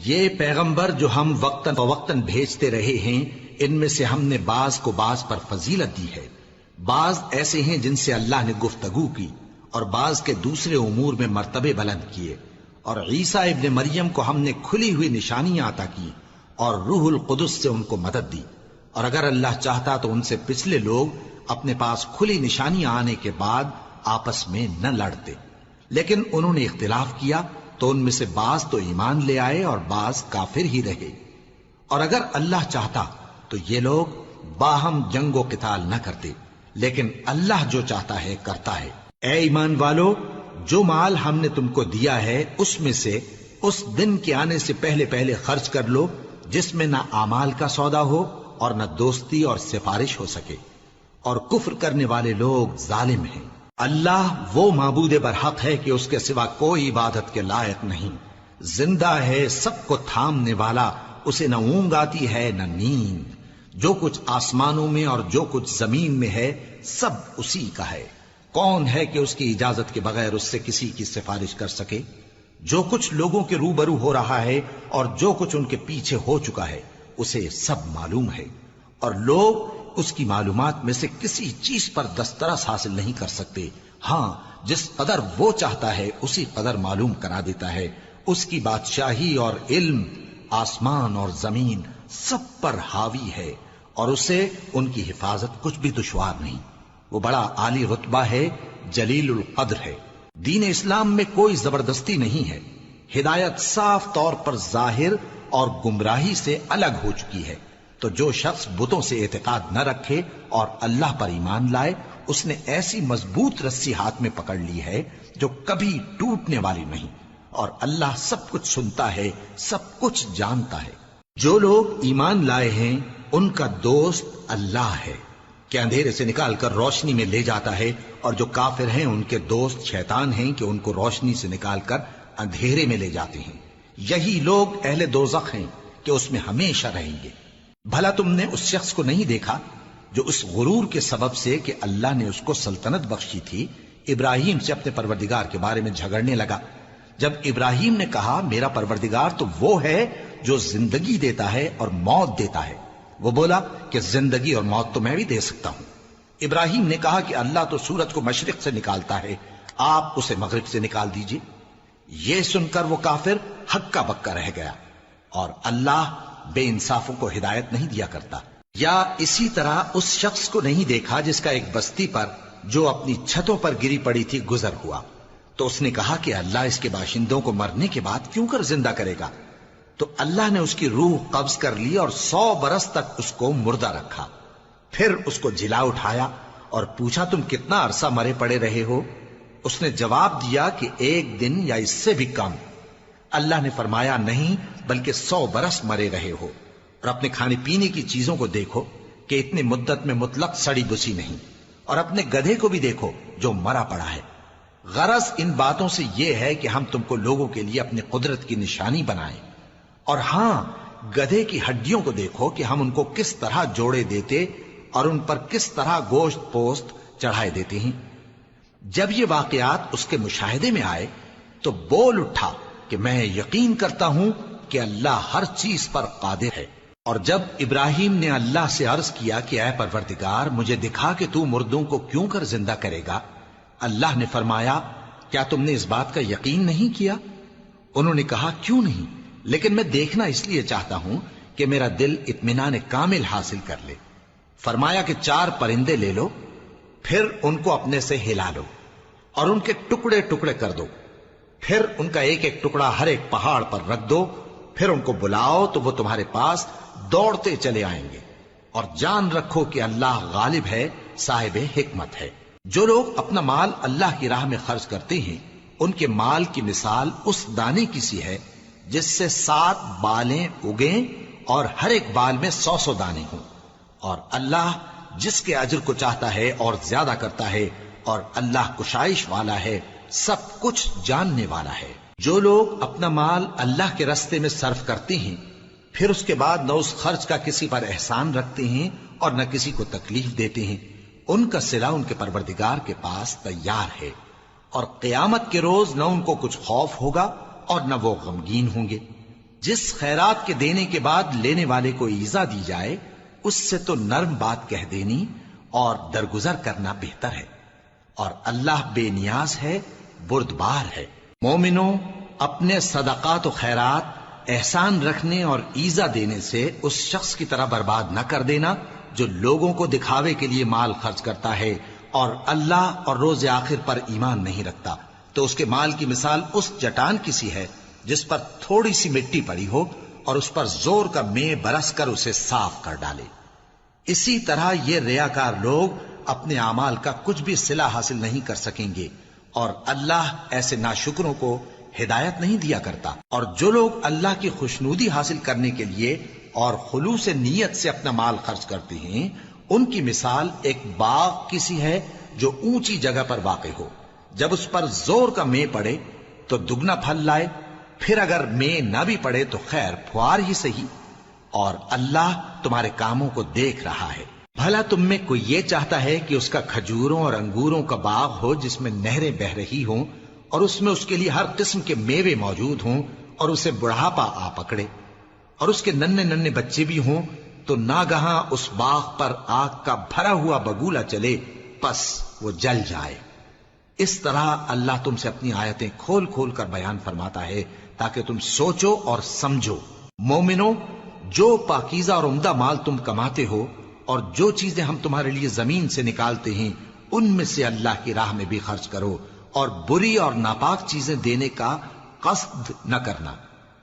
یہ پیغمبر جو ہم وقتاً فوقتاً بھیجتے رہے ہیں، ان میں سے ہم نے بعض کو بعض پر فضیلت دی ہے۔ بعض ایسے ہیں جن سے اللہ نے گفتگو کی، اور بعض کے دوسرے امور میں مرتبے بلند کیے۔ اور عیسیٰ ابن مریم کو ہم نے کھلی ہوئی نشانیاں عطا کی اور روح القدس سے ان کو مدد دی۔ اور اگر اللہ چاہتا تو ان سے پچھلے لوگ اپنے پاس کھلی نشانیاں آنے کے بعد آپس میں نہ لڑتے، لیکن انہوں نے اختلاف کیا تو ان میں سے بعض تو ایمان لے آئے اور بعض کافر ہی رہے۔ اور اگر اللہ چاہتا تو یہ لوگ باہم جنگ و قتال نہ کرتے، لیکن اللہ جو چاہتا ہے کرتا ہے۔ اے ایمان والو، جو مال ہم نے تم کو دیا ہے اس میں سے اس دن کے آنے سے پہلے پہلے خرچ کر لو جس میں نہ اعمال کا سودا ہو اور نہ دوستی اور سفارش ہو سکے، اور کفر کرنے والے لوگ ظالم ہیں۔ اللہ وہ معبود برحق ہے کہ اس کے سوا کوئی عبادت کے لائق نہیں، زندہ ہے، سب کو تھامنے والا، اسے نہ اونگ آتی ہے نہ نیند۔ جو کچھ آسمانوں میں اور جو کچھ زمین میں ہے سب اسی کا ہے۔ کون ہے کہ اس کی اجازت کے بغیر اس سے کسی کی سفارش کر سکے؟ جو کچھ لوگوں کے روبرو ہو رہا ہے اور جو کچھ ان کے پیچھے ہو چکا ہے اسے سب معلوم ہے، اور لوگ اس کی معلومات میں سے کسی چیز پر دسترس حاصل نہیں کر سکتے۔ ہاں، جس قدر وہ چاہتا ہے اسی قدر معلوم کرا دیتا ہے۔ اس کی بادشاہی اور علم آسمان اور زمین سب پر حاوی ہے، اور اسے ان کی حفاظت کچھ بھی دشوار نہیں۔ وہ بڑا عالی رتبہ ہے، جلیل القدر ہے۔ دین اسلام میں کوئی زبردستی نہیں ہے، ہدایت صاف طور پر ظاہر اور گمراہی سے الگ ہو چکی ہے۔ تو جو شخص بتوں سے اعتقاد نہ رکھے اور اللہ پر ایمان لائے، اس نے ایسی مضبوط رسی ہاتھ میں پکڑ لی ہے جو کبھی ٹوٹنے والی نہیں، اور اللہ سب کچھ سنتا ہے، سب کچھ جانتا ہے۔ جو لوگ ایمان لائے ہیں ان کا دوست اللہ ہے کہ اندھیرے سے نکال کر روشنی میں لے جاتا ہے، اور جو کافر ہیں ان کے دوست شیطان ہیں کہ ان کو روشنی سے نکال کر اندھیرے میں لے جاتے ہیں۔ یہی لوگ اہل دوزخ ہیں کہ اس میں ہمیشہ رہیں گے۔ بھلا تم نے اس شخص کو نہیں دیکھا جو اس غرور کے سبب سے کہ اللہ نے اس کو سلطنت بخشی تھی، ابراہیم سے اپنے پروردگار کے بارے میں جھگڑنے لگا؟ جب ابراہیم نے کہا میرا پروردگار تو وہ ہے جو زندگی دیتا ہے اور موت دیتا ہے، وہ بولا کہ زندگی اور موت تو میں بھی دے سکتا ہوں۔ ابراہیم نے کہا کہ اللہ تو سورج کو مشرق سے نکالتا ہے، آپ اسے مغرب سے نکال دیجئے۔ یہ سن کر وہ کافر ہکا بکا رہ گیا، اور اللہ بے انصافوں کو ہدایت نہیں دیا کرتا۔ یا اسی طرح اس شخص کو نہیں دیکھا جس کا ایک بستی پر جو اپنی چھتوں پر گری پڑی تھی گزر ہوا، تو اس نے کہا کہ اللہ اس کے باشندوں کو مرنے کے بعد کیوں کر زندہ کرے گا؟ تو اللہ نے اس کی روح قبض کر لی اور 100 برس تک اس کو مردہ رکھا۔ پھر اس کو جلا اٹھایا اور پوچھا تم کتنا عرصہ مرے پڑے رہے ہو؟ اس نے جواب دیا کہ 1 دن یا اس سے بھی کم۔ اللہ نے فرمایا نہیں، بلکہ 100 برس مرے رہے ہو۔ اور اپنے کھانے پینے کی چیزوں کو دیکھو کہ اتنی مدت میں مطلق سڑی بسی نہیں، اور اپنے گدھے کو بھی دیکھو جو مرا پڑا ہے۔ غرض ان باتوں سے یہ ہے کہ ہم تم کو لوگوں کے لیے اپنی قدرت کی نشانی بنائیں۔ اور ہاں، گدھے کی ہڈیوں کو دیکھو کہ ہم ان کو کس طرح جوڑے دیتے اور ان پر کس طرح گوشت پوست چڑھائے دیتے ہیں۔ جب یہ واقعات اس کے مشاہدے میں آئے تو بول اٹھا کہ میں یقین کرتا ہوں کہ اللہ ہر چیز پر قادر ہے۔ اور جب ابراہیم نے اللہ سے عرض کیا کہ اے پروردگار مجھے دکھا کہ تو مردوں کو کیوں کر زندہ کرے گا، اللہ نے فرمایا کیا تم نے اس بات کا یقین نہیں کیا؟ انہوں نے کہا کیوں نہیں، لیکن میں دیکھنا اس لیے چاہتا ہوں کہ میرا دل اطمینان کامل حاصل کر لے۔ فرمایا کہ 4 پرندے لے لو، پھر ان کو اپنے سے ہلا لو اور ان کے ٹکڑے ٹکڑے کر دو، پھر ان کا ایک ایک ٹکڑا ہر ایک پہاڑ پر رکھ دو، پھر ان کو بلاؤ تو وہ تمہارے پاس دوڑتے چلے آئیں گے، اور جان رکھو کہ اللہ غالب ہے، صاحب حکمت ہے۔ جو لوگ اپنا مال اللہ کی راہ میں خرچ کرتے ہیں ان کے مال کی مثال اس دانے کی سی ہے جس سے 7 بالیں اگیں اور ہر ایک بال میں 100 دانے ہوں، اور اللہ جس کے اجر کو چاہتا ہے اور زیادہ کرتا ہے، اور اللہ کشائش والا ہے، سب کچھ جاننے والا ہے۔ جو لوگ اپنا مال اللہ کے راستے میں صرف کرتے ہیں پھر اس کے بعد نہ اس خرچ کا کسی پر احسان رکھتے ہیں اور نہ کسی کو تکلیف دیتے ہیں، ان کا صلہ ان کے پروردگار کے پاس تیار ہے، اور قیامت کے روز نہ ان کو کچھ خوف ہوگا اور نہ وہ غمگین ہوں گے۔ جس خیرات کے دینے کے بعد لینے والے کو ایذا دی جائے اس سے تو نرم بات کہہ دینی اور درگزر کرنا بہتر ہے، اور اللہ بے نیاز ہے، بردبار ہے۔ مومنوں، اپنے صدقات و خیرات احسان رکھنے اور ایذا دینے سے اس شخص کی طرح برباد نہ کر دینا جو لوگوں کو دکھاوے کے لیے مال خرچ کرتا ہے اور اللہ اور روز آخر پر ایمان نہیں رکھتا، تو اس کے مال کی مثال اس چٹان کی سی ہے جس پر تھوڑی سی مٹی پڑی ہو اور اس پر زور کا مے برس کر اسے صاف کر ڈالے۔ اسی طرح یہ ریاکار لوگ اپنے اعمال کا کچھ بھی صلہ حاصل نہیں کر سکیں گے، اور اللہ ایسے ناشکروں کو ہدایت نہیں دیا کرتا۔ اور جو لوگ اللہ کی خوشنودی حاصل کرنے کے لیے اور خلوص نیت سے اپنا مال خرچ کرتے ہیں، ان کی مثال ایک باغ کی سی ہے جو اونچی جگہ پر واقع ہو، جب اس پر زور کا مے پڑے تو دگنا پھل لائے، پھر اگر مے نہ بھی پڑے تو خیر پھوار ہی صحیح، اور اللہ تمہارے کاموں کو دیکھ رہا ہے۔ بھلا تم میں کوئی یہ چاہتا ہے کہ اس کا کھجوروں اور انگوروں کا باغ ہو جس میں نہریں بہ رہی ہوں اور اس میں اس کے لیے ہر قسم کے میوے موجود ہوں، اور اسے بڑھاپا آ پکڑے اور اس کے ننھے ننھے بچے بھی ہوں، تو ناگہاں اس باغ پر آگ کا بھرا ہوا بگولا چلے، پس وہ جل جائے۔ اس طرح اللہ تم سے اپنی آیتیں کھول کھول کر بیان فرماتا ہے تاکہ تم سوچو اور سمجھو۔ مومنو، جو پاکیزہ اور عمدہ مال تم کماتے ہو اور جو چیزیں ہم تمہارے لیے زمین سے نکالتے ہیں ان میں سے اللہ کی راہ میں بھی خرچ کرو، اور بری اور ناپاک چیزیں دینے کا قصد نہ کرنا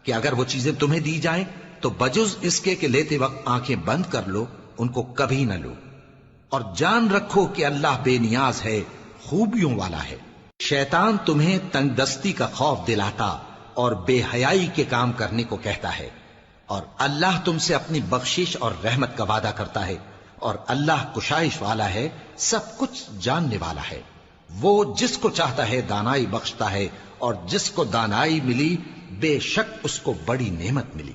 کہ اگر وہ چیزیں تمہیں دی جائیں تو بجز اس کے کہ لیتے وقت آنکھیں بند کر لو، ان کو کبھی نہ لو، اور جان رکھو کہ اللہ بے نیاز ہے، خوبیوں والا ہے۔ شیطان تمہیں تنگ دستی کا خوف دلاتا اور بے حیائی کے کام کرنے کو کہتا ہے، اور اللہ تم سے اپنی بخشش اور رحمت کا وعدہ کرتا ہے، اور اللہ کشائش والا ہے، سب کچھ جاننے والا ہے۔ وہ جس کو چاہتا ہے دانائی بخشتا ہے، اور جس کو دانائی ملی بے شک اس کو بڑی نعمت ملی۔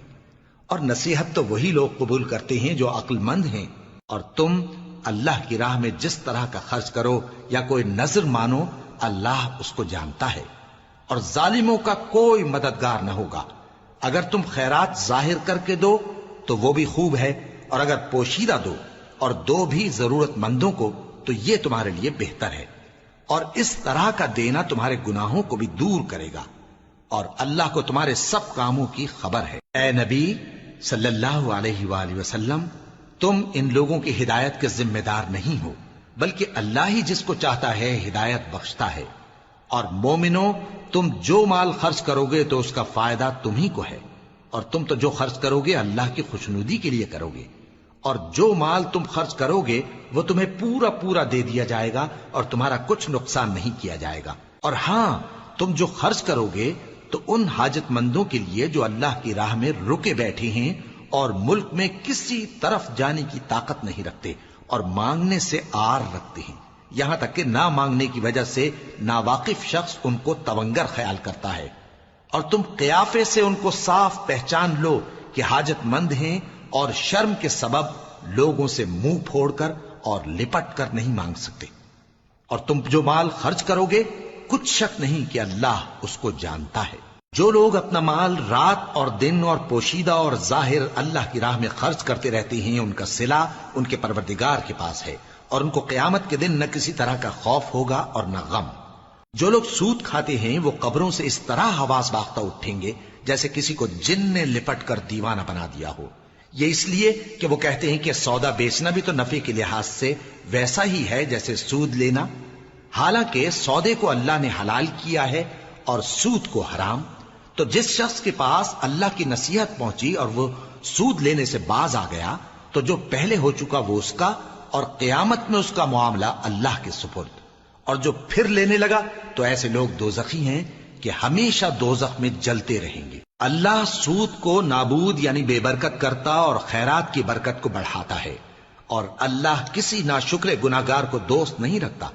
اور نصیحت تو وہی لوگ قبول کرتے ہیں جو عقل مند ہیں، اور تم اللہ کی راہ میں جس طرح کا خرچ کرو یا کوئی نذر مانو، اللہ اس کو جانتا ہے، اور ظالموں کا کوئی مددگار نہ ہوگا۔ اگر تم خیرات ظاہر کر کے دو تو وہ بھی خوب ہے، اور اگر پوشیدہ دو اور دو بھی ضرورت مندوں کو تو یہ تمہارے لیے بہتر ہے، اور اس طرح کا دینا تمہارے گناہوں کو بھی دور کرے گا، اور اللہ کو تمہارے سب کاموں کی خبر ہے۔ اے نبی صلی اللہ علیہ وآلہ وسلم، تم ان لوگوں کی ہدایت کے ذمہ دار نہیں ہو، بلکہ اللہ ہی جس کو چاہتا ہے ہدایت بخشتا ہے۔ اور مومنوں، تم جو مال خرچ کرو گے تو اس کا فائدہ تمہیں کو ہے، اور تم تو جو خرچ کرو گے اللہ کی خوشنودی کے لیے کرو گے، اور جو مال تم خرچ کرو گے وہ تمہیں پورا پورا دے دیا جائے گا اور تمہارا کچھ نقصان نہیں کیا جائے گا۔ اور ہاں، تم جو خرچ کرو گے تو ان حاجت مندوں کے لیے جو اللہ کی راہ میں رکے بیٹھے ہیں اور ملک میں کسی طرف جانے کی طاقت نہیں رکھتے اور مانگنے سے آر رکھتے ہیں، یہاں تک کہ نہ مانگنے کی وجہ سے ناواقف شخص ان کو تونگر خیال کرتا ہے، اور تم قیافے سے ان کو صاف پہچان لو کہ حاجت مند ہیں، اور شرم کے سبب لوگوں سے منہ پھوڑ کر اور لپٹ کر نہیں مانگ سکتے۔ اور تم جو مال خرچ کرو گے کچھ شک نہیں کہ اللہ اس کو جانتا ہے۔ جو لوگ اپنا مال رات اور دن اور پوشیدہ اور ظاہر اللہ کی راہ میں خرچ کرتے رہتے ہیں، ان کا صلہ ان کے پروردگار کے پاس ہے، اور ان کو قیامت کے دن نہ کسی طرح کا خوف ہوگا اور نہ غم۔ جو لوگ سود کھاتے ہیں وہ قبروں سے اس طرح حواس باختہ اٹھیں گے جیسے کسی کو جن نے لپٹ کر دیوانہ بنا دیا ہو، یہ اس لیے کہ وہ کہتے ہیں کہ سودا بیچنا بھی تو نفع کے لحاظ سے ویسا ہی ہے جیسے سود لینا، حالانکہ سودے کو اللہ نے حلال کیا ہے اور سود کو حرام۔ تو جس شخص کے پاس اللہ کی نصیحت پہنچی اور وہ سود لینے سے باز آ گیا تو جو پہلے ہو چکا وہ اس کا، اور قیامت میں اس کا معاملہ اللہ کے سپرد۔ اور جو پھر لینے لگا تو ایسے لوگ دوزخی ہیں کہ ہمیشہ دوزخ میں جلتے رہیں گے۔ اللہ سود کو نابود یعنی بے برکت کرتا اور خیرات کی برکت کو بڑھاتا ہے، اور اللہ کسی ناشکر گناہگار کو دوست نہیں رکھتا۔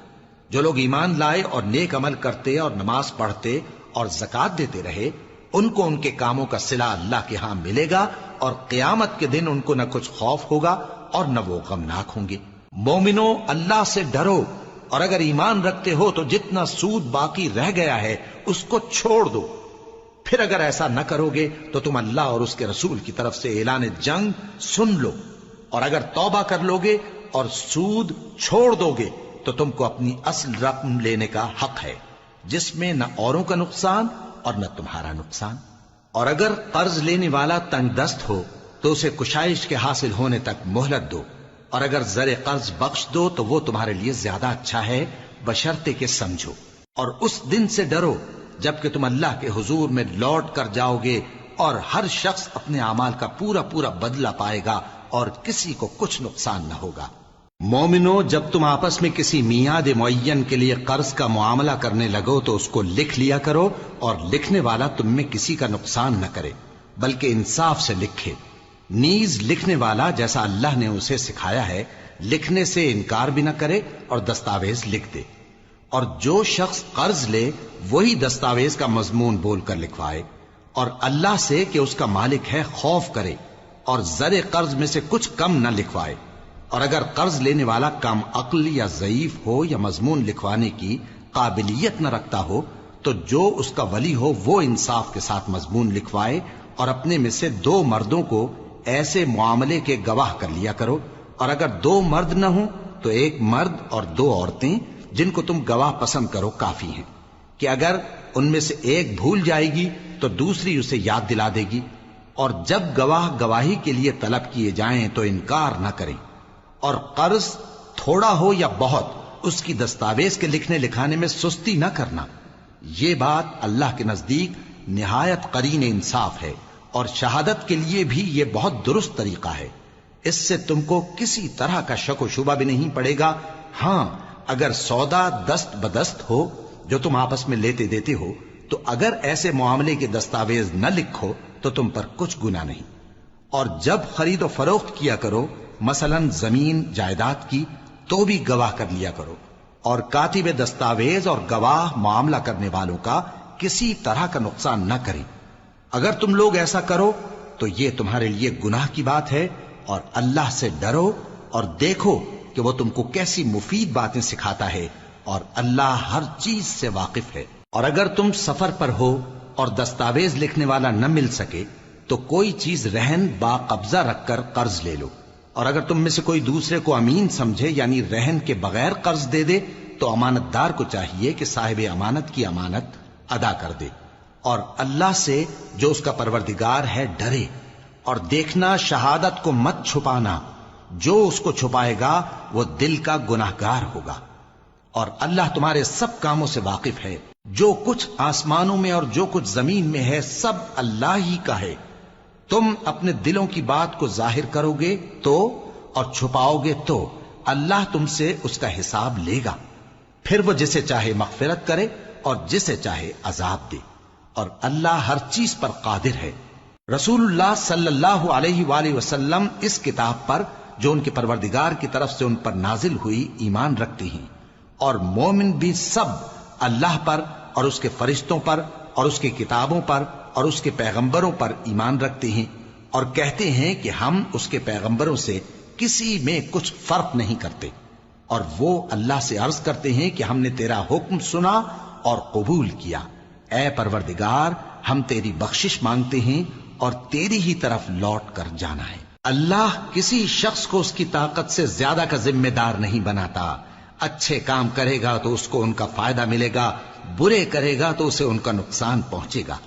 جو لوگ ایمان لائے اور نیک عمل کرتے اور نماز پڑھتے اور زکوٰۃ دیتے رہے، ان کو ان کے کاموں کا صلہ اللہ کے ہاں ملے گا، اور قیامت کے دن ان کو نہ کچھ خوف ہوگا اور نہ وہ غمناک ہوں گے۔ مومنو، اللہ سے ڈرو، اور اگر ایمان رکھتے ہو تو جتنا سود باقی رہ گیا ہے اس کو چھوڑ دو، پھر اگر ایسا نہ کرو گے تو تم اللہ اور اس کے رسول کی طرف سے اعلان جنگ سن لو، اور اگر توبہ کر لو گے اور سود چھوڑ دو گے تو تم کو اپنی اصل رقم لینے کا حق ہے، جس میں نہ اوروں کا نقصان اور نہ تمہارا نقصان۔ اور اگر قرض لینے والا تنگ دست ہو تو اسے کشائش کے حاصل ہونے تک مہلت دو، اور اگر زر قرض بخش دو تو وہ تمہارے لیے زیادہ اچھا ہے، بشرطے کہ سمجھو۔ اور اس دن سے ڈرو جبکہ تم اللہ کے حضور میں لوٹ کر جاؤ گے، اور ہر شخص اپنے اعمال کا پورا پورا بدلہ پائے گا اور کسی کو کچھ نقصان نہ ہوگا۔ مومنو، جب تم آپس میں کسی میعاد معین کے لیے قرض کا معاملہ کرنے لگو تو اس کو لکھ لیا کرو، اور لکھنے والا تم میں کسی کا نقصان نہ کرے بلکہ انصاف سے لکھے۔ نیز لکھنے والا جیسا اللہ نے اسے سکھایا ہے لکھنے سے انکار بھی نہ کرے اور دستاویز لکھ دے، اور جو شخص قرض لے وہی دستاویز کا مضمون بول کر لکھوائے، اور اللہ سے کہ اس کا مالک ہے خوف کرے، اور زر قرض میں سے کچھ کم نہ لکھوائے۔ اور اگر قرض لینے والا کم عقل یا ضعیف ہو یا مضمون لکھوانے کی قابلیت نہ رکھتا ہو تو جو اس کا ولی ہو وہ انصاف کے ساتھ مضمون لکھوائے، اور اپنے میں سے 2 مردوں کو ایسے معاملے کے گواہ کر لیا کرو، اور اگر 2 مرد نہ ہوں تو 1 مرد اور 2 عورتیں جن کو تم گواہ پسند کرو کافی ہیں، کہ اگر ان میں سے ایک بھول جائے گی تو دوسری اسے یاد دلا دے گی، اور جب گواہ گواہی کے لیے طلب کیے جائیں تو انکار نہ کریں۔ اور قرض تھوڑا ہو یا بہت اس کی دستاویز کے لکھنے لکھانے میں سستی نہ کرنا، یہ بات اللہ کے نزدیک نہایت قرین انصاف ہے، اور شہادت کے لیے بھی یہ بہت درست طریقہ ہے۔ اس سے تم کو کسی طرح کا شک و شبہ بھی نہیں پڑے گا۔ ہاں، اگر سودا دست بدست ہو جو تم آپس میں لیتے دیتے ہو تو اگر ایسے معاملے کے دستاویز نہ لکھو تو تم پر کچھ گناہ نہیں۔ اور جب خرید و فروخت کیا کرو، مثلا زمین جائیداد کی، تو بھی گواہ کر لیا کرو، اور کاتب دستاویز اور گواہ معاملہ کرنے والوں کا کسی طرح کا نقصان نہ کریں۔ اگر تم لوگ ایسا کرو تو یہ تمہارے لیے گناہ کی بات ہے، اور اللہ سے ڈرو اور دیکھو کہ وہ تم کو کیسی مفید باتیں سکھاتا ہے، اور اللہ ہر چیز سے واقف ہے۔ اور اگر تم سفر پر ہو اور دستاویز لکھنے والا نہ مل سکے تو کوئی چیز رہن با قبضہ رکھ کر قرض لے لو، اور اگر تم میں سے کوئی دوسرے کو امین سمجھے یعنی رہن کے بغیر قرض دے دے تو امانت دار کو چاہیے کہ صاحب امانت کی امانت ادا کر دے، اور اللہ سے جو اس کا پروردگار ہے ڈرے، اور دیکھنا شہادت کو مت چھپانا، جو اس کو چھپائے گا وہ دل کا گناہگار ہوگا۔ اور اللہ تمہارے سب کاموں سے واقف ہے، جو کچھ آسمانوں میں اور جو کچھ زمین میں ہے سب اللہ ہی کا ہے۔ تم اپنے دلوں کی بات کو ظاہر کرو گے تو اور چھپاؤ گے تو اللہ تم سے اس کا حساب لے گا، پھر وہ جسے چاہے مغفرت کرے اور جسے چاہے عذاب دے، اور اللہ ہر چیز پر قادر ہے۔ رسول اللہ صلی اللہ علیہ وآلہ وسلم اس کتاب پر جو ان کے پروردگار کی طرف سے ان پر نازل ہوئی ایمان رکھتے ہیں، اور مومن بھی سب اللہ پر اور اس کے فرشتوں پر اور اس کی کتابوں پر اور اس کے پیغمبروں پر ایمان رکھتے ہیں، اور کہتے ہیں کہ ہم اس کے پیغمبروں سے کسی میں کچھ فرق نہیں کرتے، اور وہ اللہ سے عرض کرتے ہیں کہ ہم نے تیرا حکم سنا اور قبول کیا۔ اے پروردگار، ہم تیری بخشش مانگتے ہیں اور تیری ہی طرف لوٹ کر جانا ہے۔ اللہ کسی شخص کو اس کی طاقت سے زیادہ کا ذمہ دار نہیں بناتا۔ اچھے کام کرے گا تو اس کو ان کا فائدہ ملے گا، برے کرے گا تو اسے ان کا نقصان پہنچے گا۔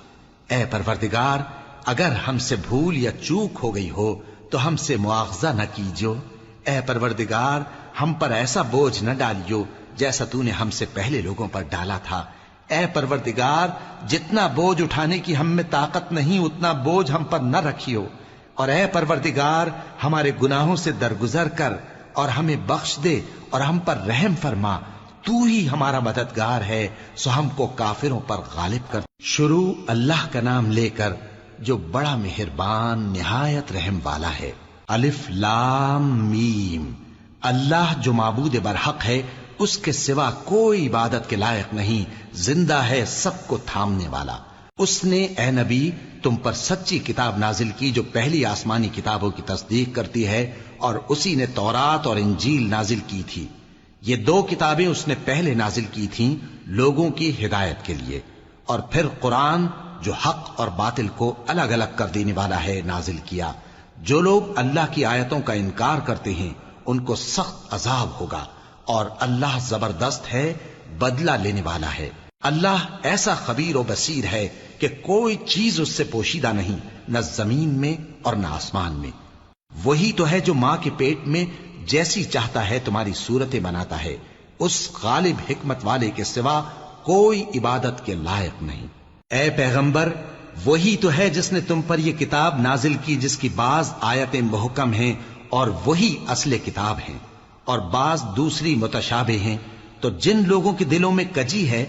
اے پروردگار، اگر ہم سے بھول یا چوک ہو گئی ہو تو ہم سے مواخذہ نہ کیجو۔ اے پروردگار، ہم پر ایسا بوجھ نہ ڈالیو جیسا تو نے ہم سے پہلے لوگوں پر ڈالا تھا۔ اے پروردگار، جتنا بوجھ اٹھانے کی ہم میں طاقت نہیں اتنا بوجھ ہم پر نہ رکھیو، اور اے پروردگار ہمارے گناہوں سے درگزر کر اور ہمیں بخش دے اور ہم پر رحم فرما، تو ہی ہمارا مددگار ہے، سو ہم کو کافروں پر غالب کر۔ شروع اللہ کا نام لے کر جو بڑا مہربان نہایت رحم والا ہے۔ الف لام میم۔ اللہ جو معبود برحق ہے، اس کے سوا کوئی عبادت کے لائق نہیں، زندہ ہے سب کو تھامنے والا۔ اس نے اے نبی تم پر سچی کتاب نازل کی جو پہلی آسمانی کتابوں کی تصدیق کرتی ہے، اور اسی نے تورات اور انجیل نازل کی تھی۔ یہ 2 کتابیں اس نے پہلے نازل کی تھیں لوگوں کی ہدایت کے لیے، اور پھر قرآن جو حق اور باطل کو الگ الگ کر دینے والا ہے نازل کیا۔ جو لوگ اللہ کی آیتوں کا انکار کرتے ہیں ان کو سخت عذاب ہوگا، اور اللہ زبردست ہے، بدلہ لینے والا ہے۔ اللہ ایسا خبیر و بصیر ہے کہ کوئی چیز اس سے پوشیدہ نہیں، نہ زمین میں اور نہ آسمان میں۔ وہی تو ہے جو ماں کے پیٹ میں جیسی چاہتا ہے تمہاری صورتیں بناتا ہے، اس غالب حکمت والے کے سوا کوئی عبادت کے لائق نہیں۔ اے پیغمبر، وہی تو ہے جس نے تم پر یہ کتاب نازل کی جس کی بعض آیتیں محکم ہیں اور وہی اصل کتاب ہیں، اور بعض دوسری متشابہ ہیں۔ تو جن لوگوں کے دلوں میں کجی ہے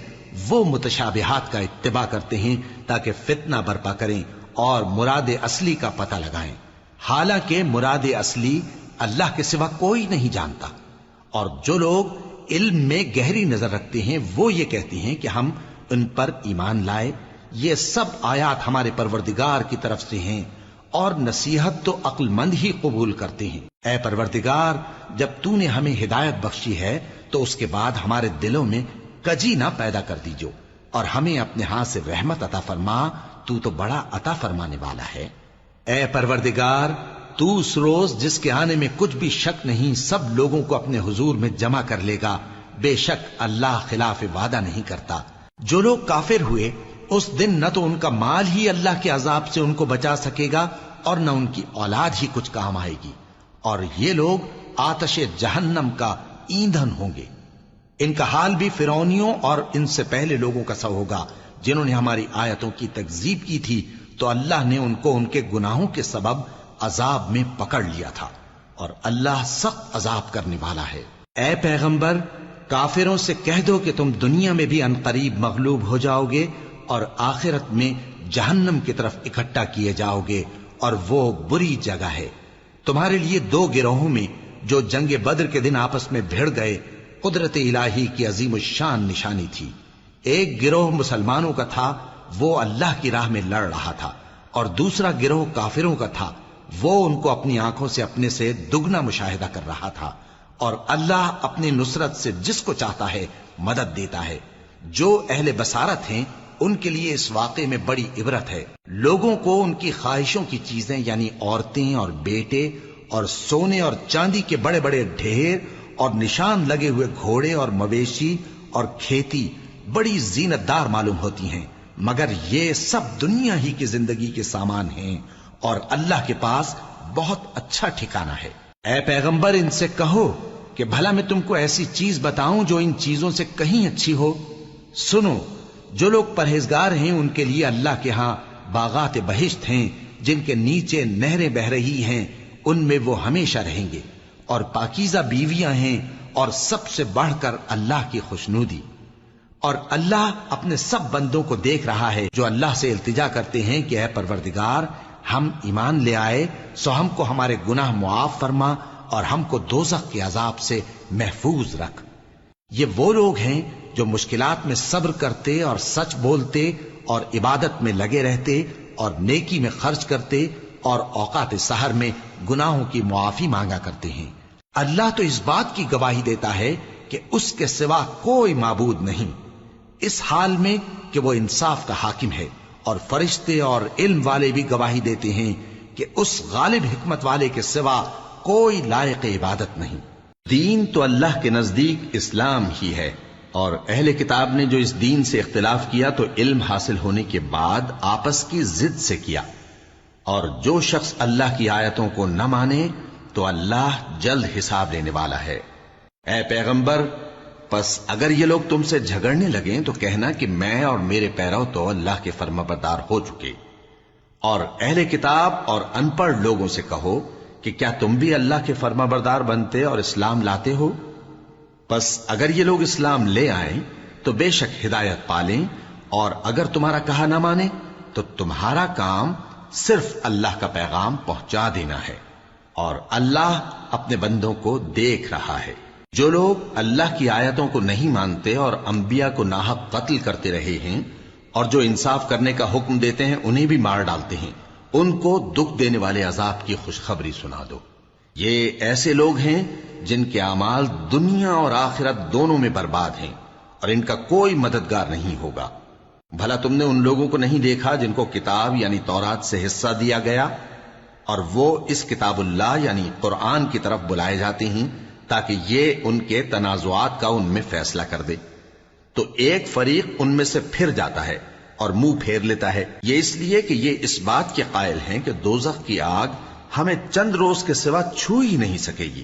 وہ متشابہات کا اتباع کرتے ہیں تاکہ فتنہ برپا کریں اور مراد اصلی کا پتہ لگائیں، حالانکہ مراد اصلی اللہ کے سوا کوئی نہیں جانتا۔ اور جو لوگ علم میں گہری نظر رکھتے ہیں وہ یہ کہتے ہیں کہ ہم ان پر ایمان لائے، یہ سب آیات ہمارے پروردگار کی طرف سے ہیں، اور نصیحت تو عقل مند ہی قبول کرتے ہیں۔ اے پروردگار، جب تو نے ہمیں ہدایت بخشی ہے تو اس کے بعد ہمارے دلوں میں کجی نہ پیدا کر دیجو، اور ہمیں اپنے ہاتھ سے رحمت عطا فرما، تو بڑا عطا فرمانے والا ہے۔ اے پروردگار، تو اس روز جس کے آنے میں کچھ بھی شک نہیں سب لوگوں کو اپنے حضور میں جمع کر لے گا، بے شک اللہ خلاف وعدہ نہیں کرتا۔ جو لوگ کافر ہوئے اس دن نہ تو ان کا مال ہی اللہ کے عذاب سے ان کو بچا سکے گا اور نہ ان کی اولاد ہی کچھ کام آئے گی، اور یہ لوگ آتش جہنم کا ایندھن ہوں گے۔ ان کا حال بھی فرعونیوں اور ان سے پہلے لوگوں کا سا ہوگا جنہوں نے ہماری آیتوں کی تکذیب کی تھی، تو اللہ نے ان کو ان کے گناہوں کے سبب عذاب میں پکڑ لیا تھا، اور اللہ سخت عذاب کرنے والا ہے۔ اے پیغمبر، کافروں سے کہہ دو کہ تم دنیا میں بھی عنقریب مغلوب ہو جاؤ گے اور آخرت میں جہنم کی طرف اکٹھا کیے جاؤ گے، اور وہ بری جگہ ہے۔ تمہارے لیے دو گروہوں میں جو جنگ بدر کے دن آپس میں بھڑ گئے قدرت الہی کی عظیم الشان نشانی تھی۔ ایک گروہ مسلمانوں کا تھا، وہ اللہ کی راہ میں لڑ رہا تھا، اور دوسرا گروہ کافروں کا تھا، وہ ان کو اپنی آنکھوں سے اپنے سے دگنا مشاہدہ کر رہا تھا۔ اور اللہ اپنی نصرت سے جس کو چاہتا ہے مدد دیتا ہے۔ جو اہل بصارت ہیں ان کے لیے اس واقعے میں بڑی عبرت ہے۔ لوگوں کو ان کی خواہشوں کی چیزیں یعنی عورتیں اور بیٹے اور سونے اور چاندی کے بڑے بڑے ڈھیر اور نشان لگے ہوئے گھوڑے اور مویشی اور کھیتی بڑی زینت دار معلوم ہوتی ہیں، مگر یہ سب دنیا ہی کی زندگی کے سامان ہیں، اور اللہ کے پاس بہت اچھا ٹھکانہ ہے۔ اے پیغمبر، ان سے کہو کہ بھلا میں تم کو ایسی چیز بتاؤں جو ان چیزوں سے کہیں اچھی ہو؟ سنو، جو لوگ پرہیزگار ہیں ان کے لیے اللہ کے ہاں باغات بہشت ہیں جن کے نیچے نہریں بہ رہی ہیں، ان میں وہ ہمیشہ رہیں گے، اور پاکیزہ بیویاں ہیں، اور سب سے بڑھ کر اللہ کی خوشنودی۔ اور اللہ اپنے سب بندوں کو دیکھ رہا ہے جو اللہ سے التجا کرتے ہیں کہ اے پروردگار، ہم ایمان لے آئے سو ہم کو ہمارے گناہ معاف فرما اور ہم کو دوزخ کے عذاب سے محفوظ رکھ۔ یہ وہ لوگ ہیں جو مشکلات میں صبر کرتے اور سچ بولتے اور عبادت میں لگے رہتے اور نیکی میں خرچ کرتے اور اوقات سحر میں گناہوں کی معافی مانگا کرتے ہیں۔ اللہ تو اس بات کی گواہی دیتا ہے کہ اس کے سوا کوئی معبود نہیں، اس حال میں کہ وہ انصاف کا حاکم ہے، اور فرشتے اور علم والے بھی گواہی دیتے ہیں کہ اس غالب حکمت والے کے سوا کوئی لائق عبادت نہیں۔ دین تو اللہ کے نزدیک اسلام ہی ہے، اور اہل کتاب نے جو اس دین سے اختلاف کیا تو علم حاصل ہونے کے بعد آپس کی ضد سے کیا، اور جو شخص اللہ کی آیتوں کو نہ مانے تو اللہ جلد حساب لینے والا ہے۔ اے پیغمبر، پس اگر یہ لوگ تم سے جھگڑنے لگیں تو کہنا کہ میں اور میرے پیرو تو اللہ کے فرمانبردار ہو چکے، اور اہل کتاب اور ان پڑھ لوگوں سے کہو کہ کیا تم بھی اللہ کے فرمانبردار بنتے اور اسلام لاتے ہو؟ پس اگر یہ لوگ اسلام لے آئیں تو بے شک ہدایت پالیں، اور اگر تمہارا کہا نہ مانے تو تمہارا کام صرف اللہ کا پیغام پہنچا دینا ہے، اور اللہ اپنے بندوں کو دیکھ رہا ہے۔ جو لوگ اللہ کی آیتوں کو نہیں مانتے اور انبیاء کو ناحق قتل کرتے رہے ہیں، اور جو انصاف کرنے کا حکم دیتے ہیں انہیں بھی مار ڈالتے ہیں، ان کو دکھ دینے والے عذاب کی خوشخبری سنا دو۔ یہ ایسے لوگ ہیں جن کے اعمال دنیا اور آخرت دونوں میں برباد ہیں، اور ان کا کوئی مددگار نہیں ہوگا۔ بھلا تم نے ان لوگوں کو نہیں دیکھا جن کو کتاب یعنی تورات سے حصہ دیا گیا اور وہ اس کتاب اللہ یعنی قرآن کی طرف بلائے جاتے ہیں تاکہ یہ ان کے تنازعات کا ان میں فیصلہ کر دے، تو ایک فریق ان میں سے پھر جاتا ہے اور منہ پھیر لیتا ہے، یہ اس لیے کہ یہ اس بات کے قائل ہیں کہ دوزخ کی آگ ہمیں چند روز کے سوا چھو ہی نہیں سکے گی،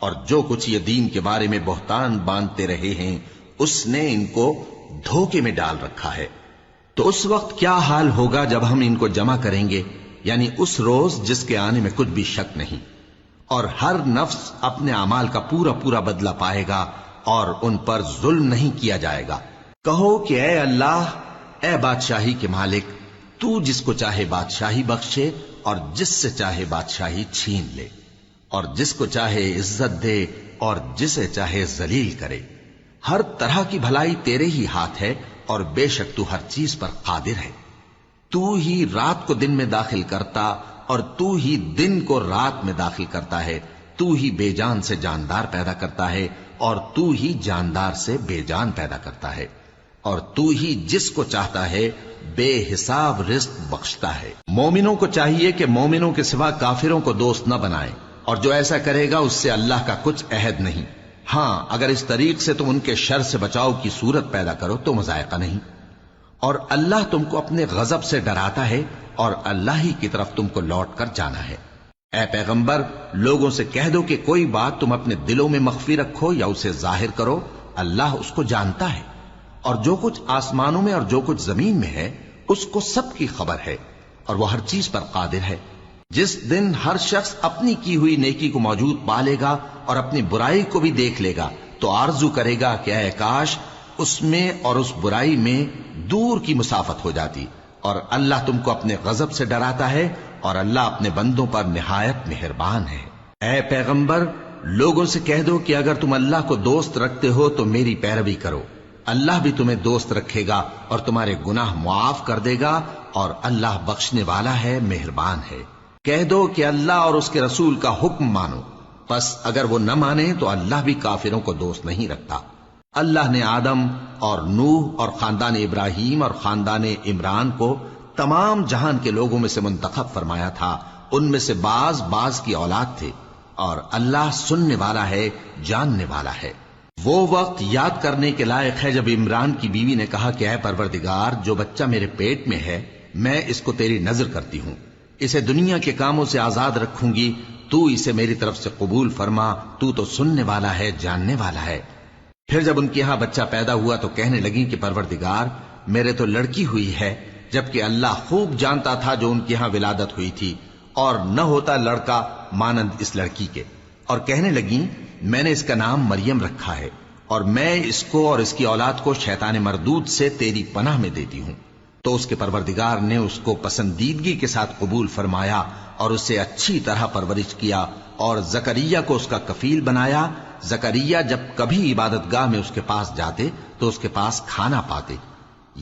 اور جو کچھ یہ دین کے بارے میں بہتان باندھتے رہے ہیں اس نے ان کو دھوکے میں ڈال رکھا ہے۔ تو اس وقت کیا حال ہوگا جب ہم ان کو جمع کریں گے، یعنی اس روز جس کے آنے میں کچھ بھی شک نہیں، اور ہر نفس اپنے اعمال کا پورا پورا بدلہ پائے گا اور ان پر ظلم نہیں کیا جائے گا۔ کہو کہ اے اللہ، اے بادشاہی کے مالک، تو جس کو چاہے بادشاہی بخشے اور جس سے چاہے بادشاہی چھین لے، اور جس کو چاہے عزت دے اور جسے چاہے ذلیل کرے۔ ہر طرح کی بھلائی تیرے ہی ہاتھ ہے اور بے شک تو ہر چیز پر قادر ہے۔ تو ہی رات کو دن میں داخل کرتا اور تو ہی دن کو رات میں داخل کرتا ہے، تو ہی بے جان سے جاندار پیدا کرتا ہے اور تو ہی جاندار سے بے جان پیدا کرتا ہے، اور تو ہی جس کو چاہتا ہے بے حساب رزق بخشتا ہے۔ مومنوں کو چاہیے کہ مومنوں کے سوا کافروں کو دوست نہ بنائیں، اور جو ایسا کرے گا اس سے اللہ کا کچھ عہد نہیں۔ ہاں اگر اس طریق سے تم ان کے شر سے بچاؤ کی صورت پیدا کرو تو مذائقہ نہیں، اور اللہ تم کو اپنے غضب سے ڈراتا ہے اور اللہ ہی کی طرف تم کو لوٹ کر جانا ہے۔ اے پیغمبر، لوگوں سے کہہ دو کہ کوئی بات تم اپنے دلوں میں مخفی رکھو یا اسے ظاہر کرو، اللہ اس کو جانتا ہے، اور جو کچھ آسمانوں میں اور جو کچھ زمین میں ہے اس کو سب کی خبر ہے، اور وہ ہر چیز پر قادر ہے۔ جس دن ہر شخص اپنی کی ہوئی نیکی کو موجود پا لے گا اور اپنی برائی کو بھی دیکھ لے گا تو آرزو کرے گا کہ اے کاش اس میں اور اس برائی میں دور کی مسافت ہو جاتی، اور اللہ تم کو اپنے غضب سے ڈراتا ہے اور اللہ اپنے بندوں پر نہایت مہربان ہے۔ اے پیغمبر، لوگوں سے کہہ دو کہ اگر تم اللہ کو دوست رکھتے ہو تو میری پیروی کرو، اللہ بھی تمہیں دوست رکھے گا اور تمہارے گناہ معاف کر دے گا، اور اللہ بخشنے والا ہے، مہربان ہے۔ کہہ دو کہ اللہ اور اس کے رسول کا حکم مانو، پس اگر وہ نہ مانے تو اللہ بھی کافروں کو دوست نہیں رکھتا۔ اللہ نے آدم اور نوح اور خاندان ابراہیم اور خاندان عمران کو تمام جہان کے لوگوں میں سے منتخب فرمایا تھا، ان میں سے بعض بعض کی اولاد تھے، اور اللہ سننے والا ہے، جاننے والا ہے۔ وہ وقت یاد کرنے کے لائق ہے جب عمران کی بیوی نے کہا کہ اے پروردگار، جو بچہ میرے پیٹ میں ہے میں اس کو تیری نظر کرتی ہوں، اسے دنیا کے کاموں سے آزاد رکھوں گی، تو اسے میری طرف سے قبول فرما، تو سننے والا ہے، جاننے والا ہے۔ پھر جب ان کے ہاں بچہ پیدا ہوا تو کہنے لگی کہ پروردگار، میرے تو لڑکی ہوئی ہے، جبکہ اللہ خوب جانتا تھا جو ان کے ہاں ولادت ہوئی تھی، اور نہ ہوتا لڑکا مانند اس لڑکی کے، اور کہنے لگی میں نے اس کا نام مریم رکھا ہے، اور میں اس کو اور اس کی اولاد کو شیطان مردود سے تیری پناہ میں دیتی ہوں۔ تو اس کے پروردگار نے اس کو پسندیدگی کے ساتھ قبول فرمایا اور اسے اچھی طرح پرورش کیا، اور زکریا کو اس کا کفیل بنایا۔ زکریا جب کبھی عبادت گاہ میں اس کے پاس جاتے تو اس کے پاس کھانا پاتے۔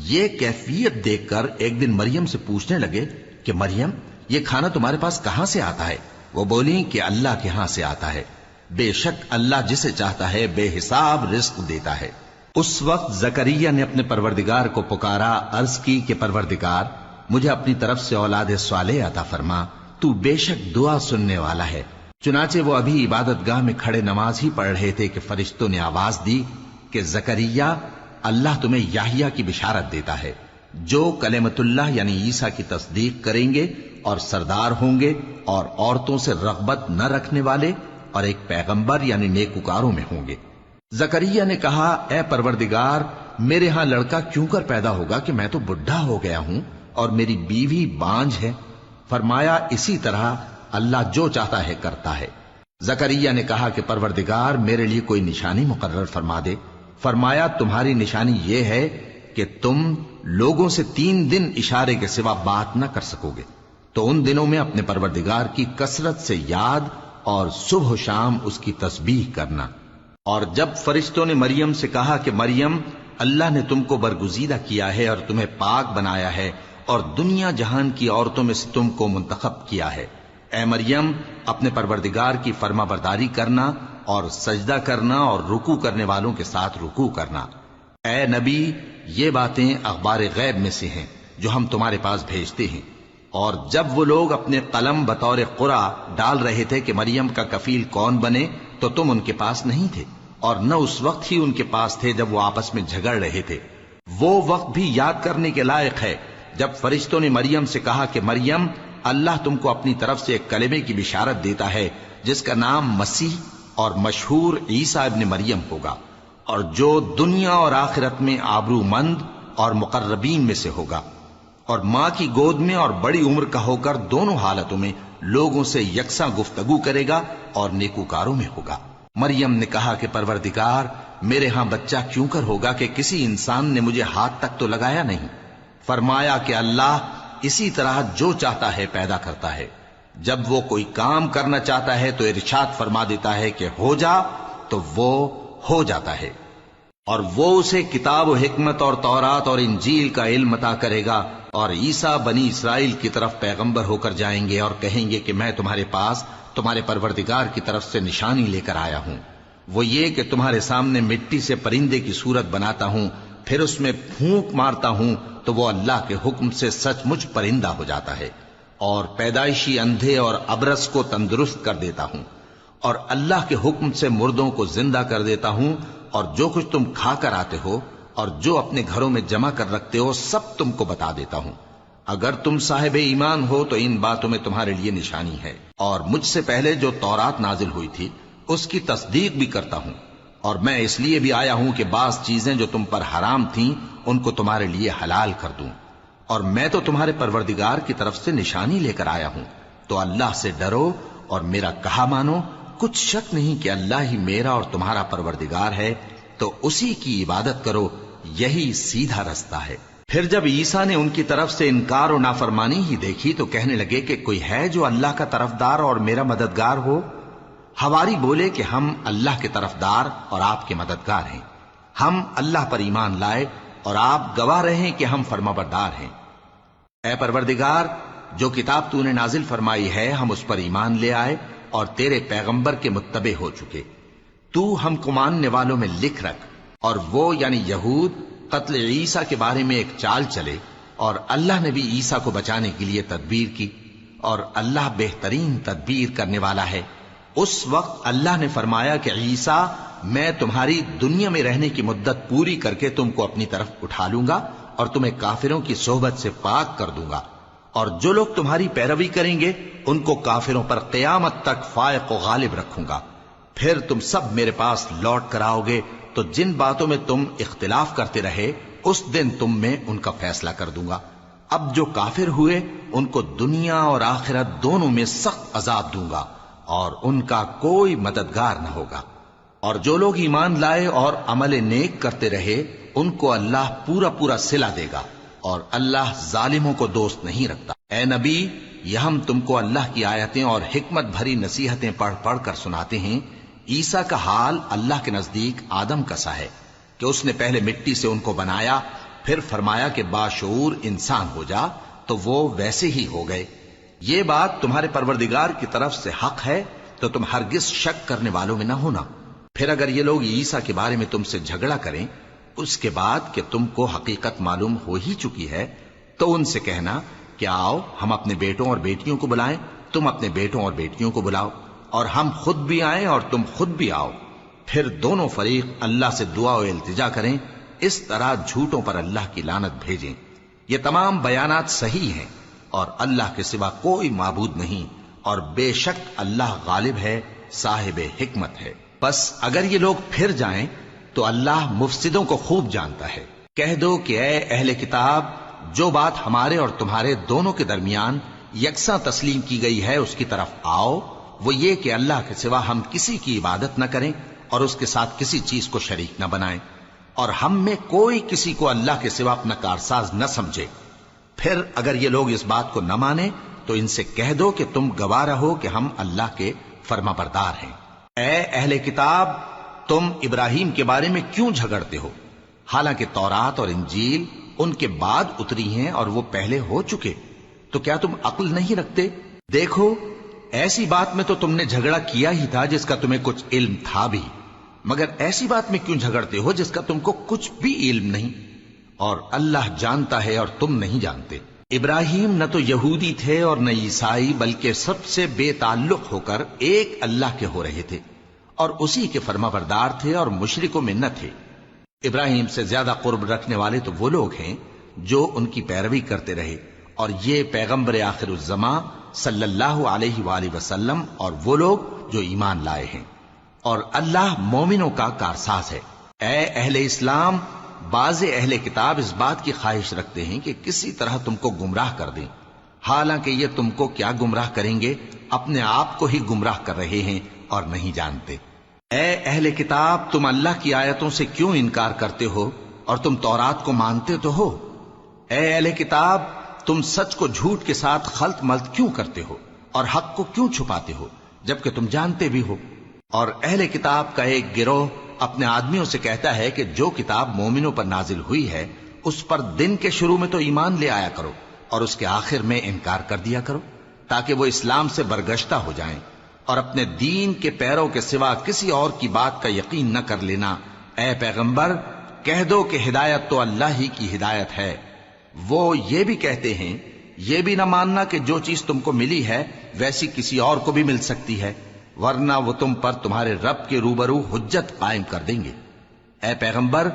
یہ کیفیت دیکھ کر ایک دن مریم سے پوچھنے لگے کہ مریم، یہ کھانا تمہارے پاس کہاں سے آتا ہے؟ وہ بولی کہ اللہ کے ہاں سے آتا ہے، بے شک اللہ جسے چاہتا ہے بے حساب رزق دیتا ہے۔ اس وقت زکریا نے اپنے پروردگار کو پکارا، عرض کی کہ پروردگار، مجھے اپنی طرف سے اولاد صالح عطا فرما، تو بے شک دعا سننے والا ہے۔ چنانچہ وہ ابھی عبادت گاہ میں کھڑے نماز ہی پڑھ رہے تھے کہ فرشتوں نے آواز دی کہ زکریا، اللہ تمہیں یحییٰ کی بشارت دیتا ہے، جو کلمۃ اللہ یعنی عیسیٰ کی تصدیق کریں گے اور سردار ہوں گے، اور عورتوں سے رغبت نہ رکھنے والے، اور ایک پیغمبر یعنی نیکوکاروں میں ہوں گے۔ زکریا نے کہا، اے پروردگار، میرے ہاں لڑکا کیوں کر پیدا ہوگا کہ میں تو بڈھا ہو گیا ہوں اور میری بیوی بانجھ ہے؟ فرمایا، اسی طرح اللہ جو چاہتا ہے کرتا ہے۔ زکریا نے کہا کہ پروردگار، میرے لیے کوئی نشانی مقرر فرما دے۔ فرمایا، تمہاری نشانی یہ ہے کہ تم لوگوں سے 3 دن اشارے کے سوا بات نہ کر سکو گے، تو ان دنوں میں اپنے پروردگار کی کثرت سے یاد اور صبح و شام اس کی تسبیح کرنا۔ اور جب فرشتوں نے مریم سے کہا کہ مریم، اللہ نے تم کو برگزیدہ کیا ہے اور تمہیں پاک بنایا ہے اور دنیا جہان کی عورتوں میں سے تم کو منتخب کیا ہے، اے مریم، اپنے پروردگار کی فرما برداری کرنا اور سجدہ کرنا اور رکوع کرنے والوں کے ساتھ رکوع کرنا۔ اے نبی، یہ باتیں اخبار غیب میں سے ہیں جو ہم تمہارے پاس بھیجتے ہیں۔ اور جب وہ لوگ اپنے قلم بطور قرعہ ڈال رہے تھے کہ مریم کا کفیل کون بنے تو تم ان کے پاس نہیں تھے، اور نہ اس وقت ہی ان کے پاس تھے جب وہ آپس میں جھگڑ رہے تھے۔ وہ وقت بھی یاد کرنے کے لائق ہے جب فرشتوں نے مریم سے کہا کہ مریم، اللہ تم کو اپنی طرف سے ایک کلمے کی بشارت دیتا ہے جس کا نام مسیح اور مشہور عیسیٰ ابن مریم ہوگا، اور جو دنیا اور آخرت میں آبرو مند اور مقربین میں سے ہوگا، اور ماں کی گود میں اور بڑی عمر کا ہو کر دونوں حالتوں میں لوگوں سے یکساں گفتگو کرے گا اور نیکوکاروں میں ہوگا۔ مریم نے کہا کہ پروردگار، میرے ہاں بچہ کیوں کر ہوگا کہ کسی انسان نے مجھے ہاتھ تک تو لگایا نہیں۔ فرمایا کہ اللہ اسی طرح جو چاہتا ہے پیدا کرتا ہے، جب وہ کوئی کام کرنا چاہتا ہے تو ارشاد فرما دیتا ہے کہ ہو جا تو وہ ہو جاتا ہے۔ اور وہ اسے کتاب و حکمت اور تورات اور انجیل کا علم عطا کرے گا، اور عیسیٰ بنی اسرائیل کی طرف پیغمبر ہو کر جائیں گے اور کہیں گے کہ میں تمہارے پاس تمہارے پروردگار کی طرف سے نشانی لے کر آیا ہوں، وہ یہ کہ تمہارے سامنے مٹی سے پرندے کی صورت بناتا ہوں، پھر اس میں پھونک مارتا ہوں تو وہ اللہ کے حکم سے سچ مچ پرندہ ہو جاتا ہے، اور پیدائشی اندھے اور ابرص کو تندرست کر دیتا ہوں، اور اللہ کے حکم سے مردوں کو زندہ کر دیتا ہوں، اور جو کچھ تم کھا کر آتے ہو اور جو اپنے گھروں میں جمع کر رکھتے ہو سب تم کو بتا دیتا ہوں۔ اگر تم صاحب ایمان ہو تو ان باتوں میں تمہارے لیے نشانی ہے، اور مجھ سے پہلے جو تورات نازل ہوئی تھی اس کی تصدیق بھی کرتا ہوں، اور میں اس لیے بھی آیا ہوں کہ بعض چیزیں جو تم پر حرام تھیں ان کو تمہارے لیے حلال کر دوں، اور میں تو تمہارے پروردگار کی طرف سے نشانی لے کر آیا ہوں۔ تو اللہ سے ڈرو اور میرا کہا مانو، کچھ شک نہیں کہ اللہ ہی میرا اور تمہارا پروردگار ہے، تو اسی کی عبادت کرو، یہی سیدھا رستہ ہے۔ پھر جب عیسیٰ نے ان کی طرف سے انکار و نافرمانی ہی دیکھی تو کہنے لگے کہ کوئی ہے جو اللہ کا طرفدار اور میرا مددگار ہو؟ حواری بولے کہ ہم اللہ کے طرفدار اور آپ کے مددگار ہیں، ہم اللہ پر ایمان لائے اور آپ گواہ رہے کہ ہم فرمانبردار ہیں۔ اے پروردگار، جو کتاب تو نے نازل فرمائی ہے ہم اس پر ایمان لے آئے اور تیرے پیغمبر کے متبع ہو چکے، تو ہم کو ماننے والوں میں لکھ رکھ۔ اور وہ یعنی یہود قتل عیسیٰ کے بارے میں ایک چال چلے، اور اللہ نے بھی عیسیٰ کو بچانے کے لیے تدبیر کی، اور اللہ بہترین تدبیر کرنے والا ہے۔ اس وقت اللہ نے فرمایا کہ عیسیٰ، میں تمہاری دنیا میں رہنے کی مدت پوری کر کے تم کو اپنی طرف اٹھا لوں گا اور تمہیں کافروں کی صحبت سے پاک کر دوں گا، اور جو لوگ تمہاری پیروی کریں گے ان کو کافروں پر قیامت تک فائق و غالب رکھوں گا۔ پھر تم سب میرے پاس لوٹ کر آؤ گے تو جن باتوں میں تم اختلاف کرتے رہے اس دن تم میں ان کا فیصلہ کر دوں گا۔ اب جو کافر ہوئے ان کو دنیا اور آخرت دونوں میں سخت عذاب دوں گا، اور ان کا کوئی مددگار نہ ہوگا۔ اور جو لوگ ایمان لائے اور عمل نیک کرتے رہے ان کو اللہ پورا پورا صلہ دے گا، اور اللہ ظالموں کو دوست نہیں رکھتا۔ اے نبی، یہ ہم تم کو اللہ کی آیتیں اور حکمت بھری نصیحتیں پڑھ پڑھ کر سناتے ہیں۔ عیسیٰ کا حال اللہ کے نزدیک آدم کا سا ہے کہ اس نے پہلے مٹی سے ان کو بنایا، پھر فرمایا کہ باشعور انسان ہو جا، تو وہ ویسے ہی ہو گئے۔ یہ بات تمہارے پروردگار کی طرف سے حق ہے، تو تم ہرگز شک کرنے والوں میں نہ ہونا۔ پھر اگر یہ لوگ عیسیٰ کے بارے میں تم سے جھگڑا کریں اس کے بعد کہ تم کو حقیقت معلوم ہو ہی چکی ہے، تو ان سے کہنا کہ آؤ ہم اپنے بیٹوں اور بیٹیوں کو بلائیں، تم اپنے بیٹوں اور بیٹیوں کو بلاؤ، اور ہم خود بھی آئیں اور تم خود بھی آؤ، پھر دونوں فریق اللہ سے دعا و التجا کریں، اس طرح جھوٹوں پر اللہ کی لعنت بھیجیں۔ یہ تمام بیانات صحیح ہیں، اور اللہ کے سوا کوئی معبود نہیں، اور بے شک اللہ غالب ہے، صاحب حکمت ہے۔ بس اگر یہ لوگ پھر جائیں تو اللہ مفسدوں کو خوب جانتا ہے۔ کہہ دو کہ اے اہل کتاب، جو بات ہمارے اور تمہارے دونوں کے درمیان یکساں تسلیم کی گئی ہے اس کی طرف آؤ، وہ یہ کہ اللہ کے سوا ہم کسی کی عبادت نہ کریں اور اس کے ساتھ کسی چیز کو شریک نہ بنائیں، اور ہم میں کوئی کسی کو اللہ کے سوا اپنا کارساز نہ سمجھے۔ پھر اگر یہ لوگ اس بات کو نہ مانیں تو ان سے کہہ دو کہ تم گواہ رہو کہ ہم اللہ کے فرما بردار ہیں۔ اے اہل کتاب، تم ابراہیم کے بارے میں کیوں جھگڑتے ہو؟ حالانکہ تورات اور انجیل ان کے بعد اتری ہیں اور وہ پہلے ہو چکے، تو کیا تم عقل نہیں رکھتے؟ دیکھو، ایسی بات میں تو تم نے جھگڑا کیا ہی تھا جس کا تمہیں کچھ علم تھا بھی، مگر ایسی بات میں کیوں جھگڑتے ہو جس کا تم کو کچھ بھی علم نہیں؟ اور اللہ جانتا ہے اور تم نہیں جانتے۔ ابراہیم نہ تو یہودی تھے اور نہ عیسائی، بلکہ سب سے بے تعلق ہو کر ایک اللہ کے ہو رہے تھے اور اسی کے فرمانبردار تھے اور مشرکوں میں نہ تھے۔ ابراہیم سے زیادہ قرب رکھنے والے تو وہ لوگ ہیں جو ان کی پیروی کرتے رہے، اور یہ پیغمبر آخر الزماں صلی اللہ علیہ وآلہ وسلم اور وہ لوگ جو ایمان لائے ہیں، اور اللہ مومنوں کا کارساز ہے۔ اے اہل اسلام، بعض اہل کتاب اس بات کی خواہش رکھتے ہیں کہ کسی طرح تم کو گمراہ کر دیں، حالانکہ یہ تم کو کیا گمراہ کریں گے، اپنے آپ کو ہی گمراہ کر رہے ہیں اور نہیں جانتے۔ اے اہل کتاب، تم اللہ کی آیتوں سے کیوں انکار کرتے ہو اور تم تورات کو مانتے تو ہو؟ اے اہل کتاب، تم سچ کو جھوٹ کے ساتھ خلط ملط کیوں کرتے ہو اور حق کو کیوں چھپاتے ہو جبکہ تم جانتے بھی ہو؟ اور اہل کتاب کا ایک گروہ اپنے آدمیوں سے کہتا ہے کہ جو کتاب مومنوں پر نازل ہوئی ہے اس پر دن کے شروع میں تو ایمان لے آیا کرو اور اس کے آخر میں انکار کر دیا کرو، تاکہ وہ اسلام سے برگشتہ ہو جائیں، اور اپنے دین کے پیروں کے سوا کسی اور کی بات کا یقین نہ کر لینا۔ اے پیغمبر، کہہ دو کہ ہدایت تو اللہ ہی کی ہدایت ہے۔ وہ یہ بھی کہتے ہیں، یہ بھی نہ ماننا کہ جو چیز تم کو ملی ہے ویسی کسی اور کو بھی مل سکتی ہے، ورنہ وہ تم پر تمہارے رب کے روبرو حجت قائم کر دیں گے۔ اے پیغمبر،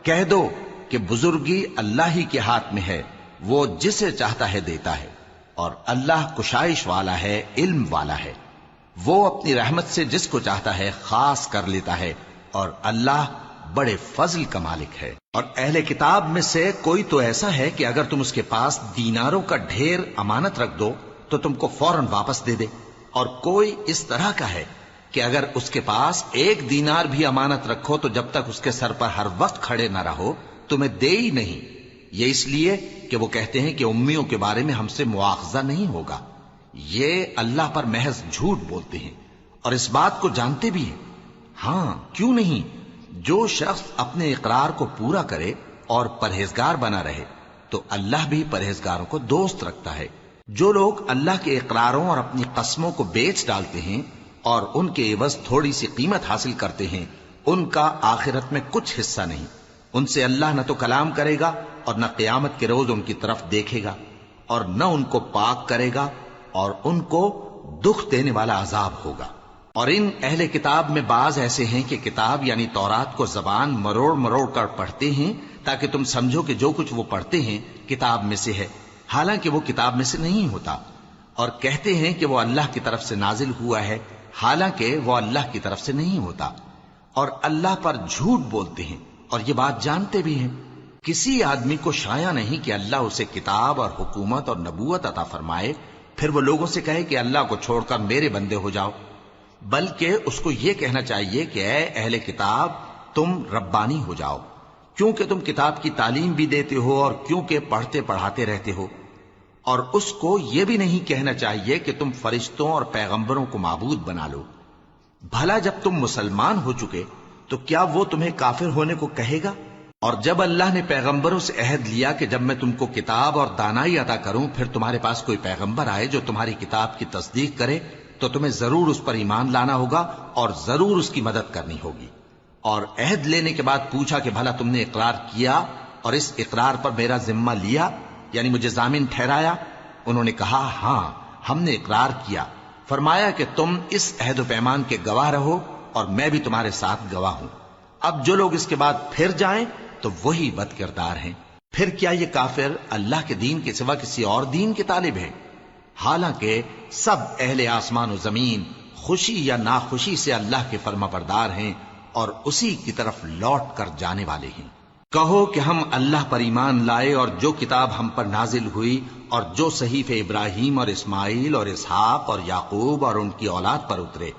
کہہ دو کہ بزرگی اللہ ہی کے ہاتھ میں ہے، وہ جسے چاہتا ہے دیتا ہے، اور اللہ کشائش والا ہے، علم والا ہے۔ وہ اپنی رحمت سے جس کو چاہتا ہے خاص کر لیتا ہے، اور اللہ بڑے فضل کا مالک ہے۔ اور اہل کتاب میں سے کوئی تو ایسا ہے کہ اگر تم اس کے پاس دیناروں کا ڈھیر امانت رکھ دو تو تم کو فوراً واپس دے دے، اور کوئی اس طرح کا ہے کہ اگر اس کے پاس 1 دینار بھی امانت رکھو تو جب تک اس کے سر پر ہر وقت کھڑے نہ رہو تمہیں دے ہی نہیں۔ یہ اس لیے کہ وہ کہتے ہیں کہ امیوں کے بارے میں ہم سے مواخذہ نہیں ہوگا۔ یہ اللہ پر محض جھوٹ بولتے ہیں اور اس بات کو جانتے بھی ہیں۔ ہاں، کیوں نہیں، جو شخص اپنے اقرار کو پورا کرے اور پرہیزگار بنا رہے تو اللہ بھی پرہیزگاروں کو دوست رکھتا ہے۔ جو لوگ اللہ کے اقراروں اور اپنی قسموں کو بیچ ڈالتے ہیں اور ان کے عوض تھوڑی سی قیمت حاصل کرتے ہیں، ان کا آخرت میں کچھ حصہ نہیں۔ ان سے اللہ نہ تو کلام کرے گا اور نہ قیامت کے روز ان کی طرف دیکھے گا، اور نہ ان کو پاک کرے گا، اور ان کو دکھ دینے والا عذاب ہوگا۔ اور ان اہل کتاب میں بعض ایسے ہیں کہ کتاب یعنی تورات کو زبان مروڑ مروڑ کر پڑھتے ہیں تاکہ تم سمجھو کہ جو کچھ وہ پڑھتے ہیں کتاب میں سے ہے، حالانکہ وہ کتاب میں سے نہیں ہوتا، اور کہتے ہیں کہ وہ اللہ کی طرف سے نازل ہوا ہے، حالانکہ وہ اللہ کی طرف سے نہیں ہوتا، اور اللہ پر جھوٹ بولتے ہیں اور یہ بات جانتے بھی ہیں۔ کسی آدمی کو شایع نہیں کہ اللہ اسے کتاب اور حکومت اور نبوت عطا فرمائے پھر وہ لوگوں سے کہے کہ اللہ کو چھوڑ کر میرے بندے ہو جاؤ، بلکہ اس کو یہ کہنا چاہیے کہ اے اہل کتاب، تم ربانی ہو جاؤ، کیونکہ تم کتاب کی تعلیم بھی دیتے ہو اور کیونکہ پڑھتے پڑھاتے رہتے ہو۔ اور اس کو یہ بھی نہیں کہنا چاہیے کہ تم فرشتوں اور پیغمبروں کو معبود بنا لو۔ بھلا جب تم مسلمان ہو چکے تو کیا وہ تمہیں کافر ہونے کو کہے گا؟ اور جب اللہ نے پیغمبروں سے عہد لیا کہ جب میں تم کو کتاب اور دانائی عطا کروں پھر تمہارے پاس کوئی پیغمبر آئے جو تمہاری کتاب کی تصدیق کرے تو تمہیں ضرور اس پر ایمان لانا ہوگا اور ضرور اس کی مدد کرنی ہوگی۔ اور عہد لینے کے بعد پوچھا کہ بھلا تم نے اقرار کیا اور اس اقرار پر میرا ذمہ لیا، یعنی مجھے ضامن ٹھہرایا؟ انہوں نے کہا ہاں، ہم نے اقرار کیا۔ فرمایا کہ تم اس عہد و پیمان کے گواہ رہو اور میں بھی تمہارے ساتھ گواہ ہوں۔ اب جو لوگ اس کے بعد پھر جائیں تو وہی بد کردار ہیں۔ پھر کیا یہ کافر اللہ کے دین کے سوا کسی اور دین کے طالب ہیں؟ حالانکہ سب اہل آسمان و زمین خوشی یا ناخوشی سے اللہ کے فرما بردار ہیں اور اسی کی طرف لوٹ کر جانے والے ہیں۔ کہو کہ ہم اللہ پر ایمان لائے اور جو کتاب ہم پر نازل ہوئی اور جو صحیفے ابراہیم اور اسماعیل اور اسحاق اور یعقوب اور ان کی اولاد پر اترے،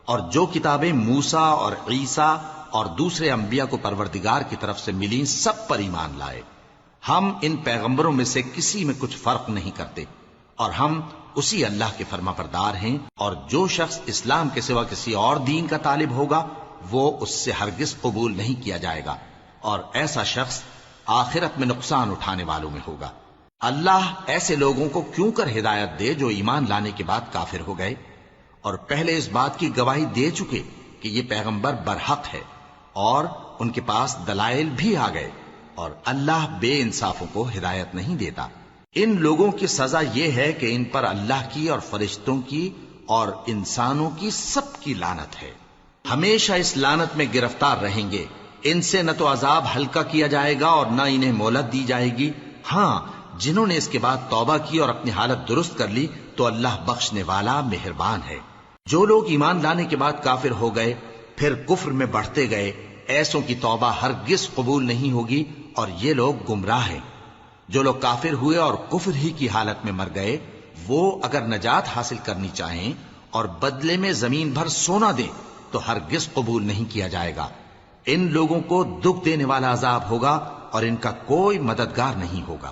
اور جو کتابیں موسیٰ اور عیسیٰ اور دوسرے انبیاء کو پروردگار کی طرف سے ملیں، سب پر ایمان لائے۔ ہم ان پیغمبروں میں سے کسی میں کچھ فرق نہیں کرتے، اور ہم اسی اللہ کے فرما بردار ہیں۔ اور جو شخص اسلام کے سوا کسی اور دین کا طالب ہوگا وہ اس سے ہرگز قبول نہیں کیا جائے گا، اور ایسا شخص آخرت میں نقصان اٹھانے والوں میں ہوگا۔ اللہ ایسے لوگوں کو کیوں کر ہدایت دے جو ایمان لانے کے بعد کافر ہو گئے اور پہلے اس بات کی گواہی دے چکے کہ یہ پیغمبر برحق ہے اور ان کے پاس دلائل بھی آ گئے، اور اللہ بے انصافوں کو ہدایت نہیں دیتا۔ ان لوگوں کی سزا یہ ہے کہ ان پر اللہ کی اور فرشتوں کی اور انسانوں کی سب کی لعنت ہے، ہمیشہ اس لعنت میں گرفتار رہیں گے۔ ان سے نہ تو عذاب ہلکا کیا جائے گا اور نہ انہیں مہلت دی جائے گی۔ ہاں، جنہوں نے اس کے بعد توبہ کی اور اپنی حالت درست کر لی تو اللہ بخشنے والا مہربان ہے۔ جو لوگ ایمان لانے کے بعد کافر ہو گئے پھر کفر میں بڑھتے گئے، ایسوں کی توبہ ہرگز قبول نہیں ہوگی اور یہ لوگ گمراہ ہیں۔ جو لوگ کافر ہوئے اور کفر ہی کی حالت میں مر گئے، وہ اگر نجات حاصل کرنی چاہیں اور بدلے میں زمین بھر سونا دیں تو ہرگز قبول نہیں کیا جائے گا۔ ان لوگوں کو دکھ دینے والا عذاب ہوگا اور ان کا کوئی مددگار نہیں ہوگا۔